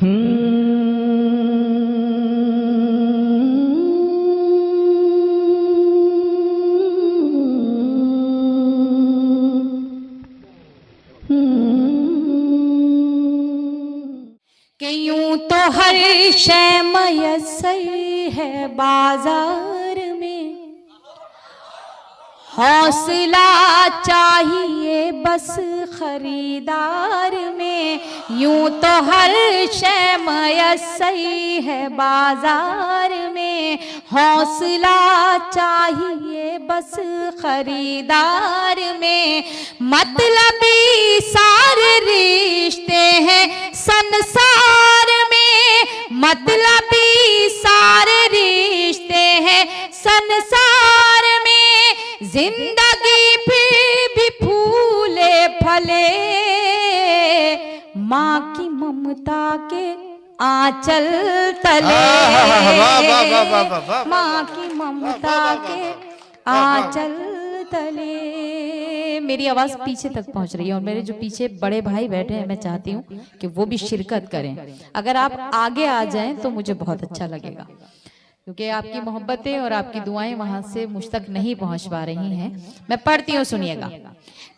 कि यूं तो हर शय मयस्सर है बाजार में, हौसला चाहिए बस खरीदार में। यूं तो हर शय मयस्सर है बाजार में, हौसला चाहिए बस खरीदार में। मतलबी सारे रिश्ते हैं संसार में, मतलबी सारे रिश्ते हैं संसार में। जिंदगी फिर भी फूले फले माँ की ममता के आंचल तले, माँ की ममता के आंचल तले। मेरी आवाज पीछे तक पहुंच रही है और मेरे जो पीछे बड़े भाई बैठे हैं, मैं चाहती हूँ कि वो भी शिरकत करें। अगर आप आगे आ जाएं तो मुझे बहुत अच्छा लगेगा, क्योंकि आपकी मोहब्बतें और आपकी दुआएं वहां से मुझ तक नहीं पहुंच पा रही हैं। मैं पढ़ती हूँ, सुनिएगा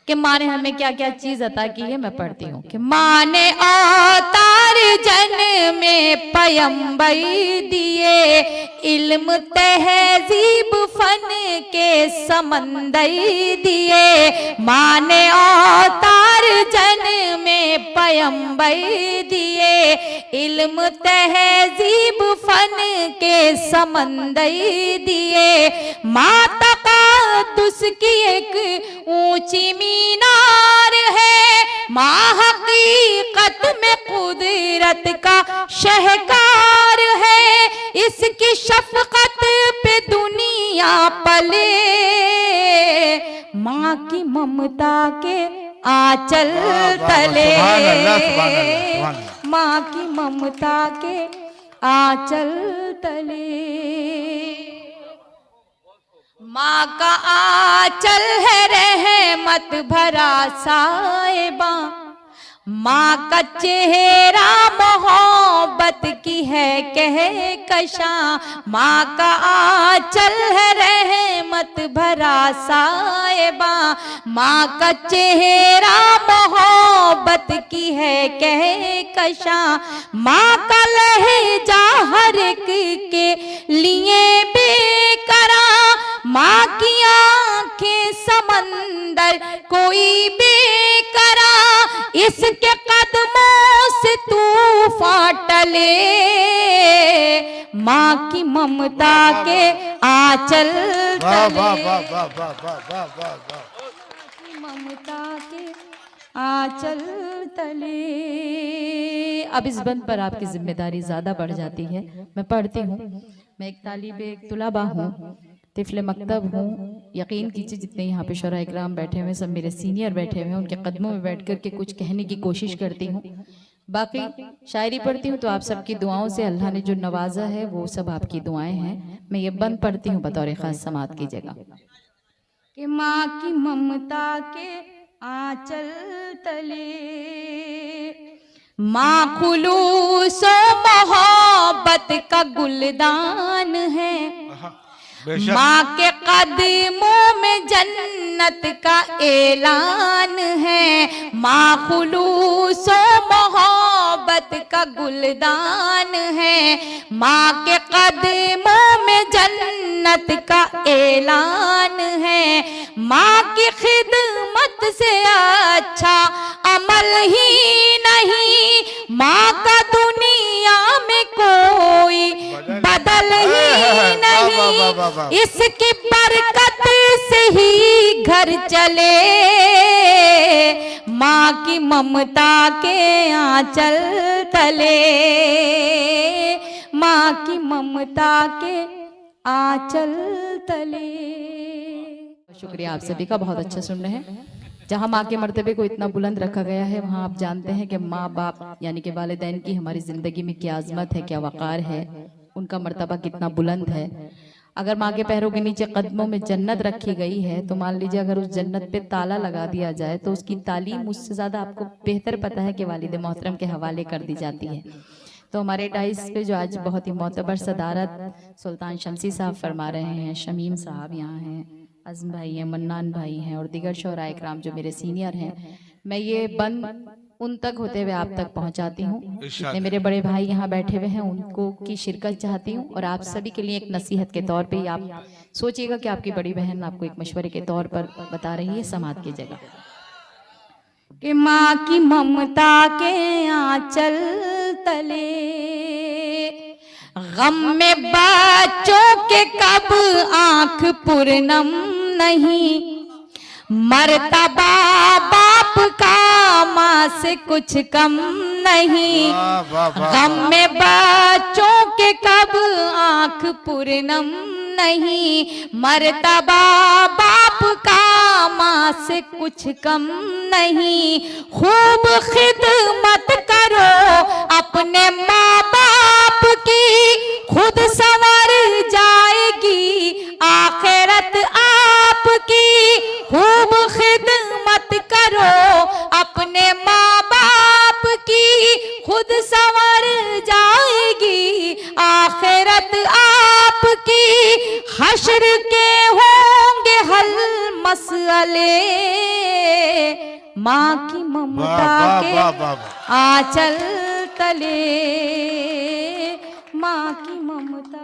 कि माँ ने हमें क्या क्या चीज अता की है। मैं पढ़ती हूँ कि माँ ने अवतार जन में पैगंबर दिए, इल्म तहजीब फन के समंदर दिए। माँ ने अवतार जन में पैगंबर दिए, इल्म तहजीब फन के समंदर दिए। माँ तक़द्दुस की एक ऊंची मीनार है, माँ हकीकत में कुदरत का शहकार है। इसकी शफकत पे दुनिया पले, माँ की ममता के आंचल तले, माँ की ममता के आंचल तले। माँ का आंचल है रहमत भरा साहिबा, माँ का चेहरा मोहब्बत की है कहकशा। माँ का आंचल है रहमत भरा साहिबा, माँ का चेहरा मोहब्बत की है कहकशा। माँ का लहजा हर एक के लिए बेकरार, माँ की आंखें समंदर कोई बेकरार। इसके कदमों से तूफान टले, माँ की ममता के आंचल तले, ममता के आंचल तले। अब इस बंद पर आपकी जिम्मेदारी ज्यादा बढ़ जाती है। मैं पढ़ती हूँ। मैं एक तालिबे तुलबा हूँ, तिफले मकतब हूँ। यकीन कीजिए जितने यहाँ पे शोरा इकराम बैठे हुए, सब मेरे सीनियर बैठे हुए हैं, उनके कदमों में बैठ कर के कुछ कहने की कोशिश करती हूँ। बाकी शायरी पढ़ती हूँ तो आप सबकी दुआओं से अल्लाह ने जो नवाजा है वो सब आपकी दुआएं हैं। मैं ये बंद पढ़ती हूँ, बतौर खास समात कीजिएगा कि माँ की ममता के आंचल तले, माँ खुलूस मोहब्बत का गुलदान है। माँ के कदमों में जन्नत का ऐलान है। माँ खुलूस मोहब्बत का गुलदान है, माँ के कदमों में जन्नत का ऐलान है। माँ की खिदमत से अच्छा अमल ही नहीं, माँ का दुनिया में कोई बदल ही नहीं। इसकी बरकत से ही घर चले, माँ की ममता के आंचल तले, माँ की ममता के आंचल तले। शुक्रिया आप सभी का, बहुत अच्छा सुन रहे हैं। जहाँ माँ के मर्तबे को इतना बुलंद रखा गया है, वहाँ आप जानते हैं कि माँ बाप यानी कि वालिदैन की हमारी जिंदगी में क्या अजमत है, क्या वक़ार है, उनका मर्तबा कितना बुलंद है। अगर माँ के पैरों के नीचे कदमों में जन्नत रखी गई है, तो मान लीजिए अगर उस जन्नत पे ताला लगा दिया जाए तो उसकी तालीम मुझसे ज़्यादा आपको बेहतर पता है कि वालिद मोहतरम के हवाले कर दी जाती है। तो हमारे डाइस पे जो आज बहुत ही मोतबर सदारत सुल्तान शमसी साहब फरमा रहे हैं, शमीम साहब यहाँ हैं, अज़म भाई हैं, मन्नान भाई हैं और दीगर शोहरा इकराम जो मेरे सीनियर हैं, मैं ये बंद उन तक होते हुए आप तक पहुंचाती हूँ। जितने मेरे बड़े भाई यहाँ बैठे हुए हैं उनको की शिरकत चाहती हूँ और आप सभी के लिए एक नसीहत के तौर पे ही आप सोचिएगा कि आपकी बड़ी बहन आपको एक मशवरे के तौर पर बता रही है समात की जगह कि माँ की ममता के आंचल तले गम में बच्चों के कब आंख पूर्णम नहीं, मर्तबा बाप का माँ से कुछ कम नहीं, गम में बच्चों के कब आंख पूर्णम नहीं, मर्तबा बाप का माँ से कुछ कम नहीं। खूब खिदमत करो अपने माँ बाप की, खुद संवर जाएगी आखिरत आपकी। खूब खिदमत करो अपने माँ बाप की, खुद संवर जाएगी आखिरत आपकी। हश्र के होंगे हल मसले, माँ की ममता के आंचल तले, माँ की ममता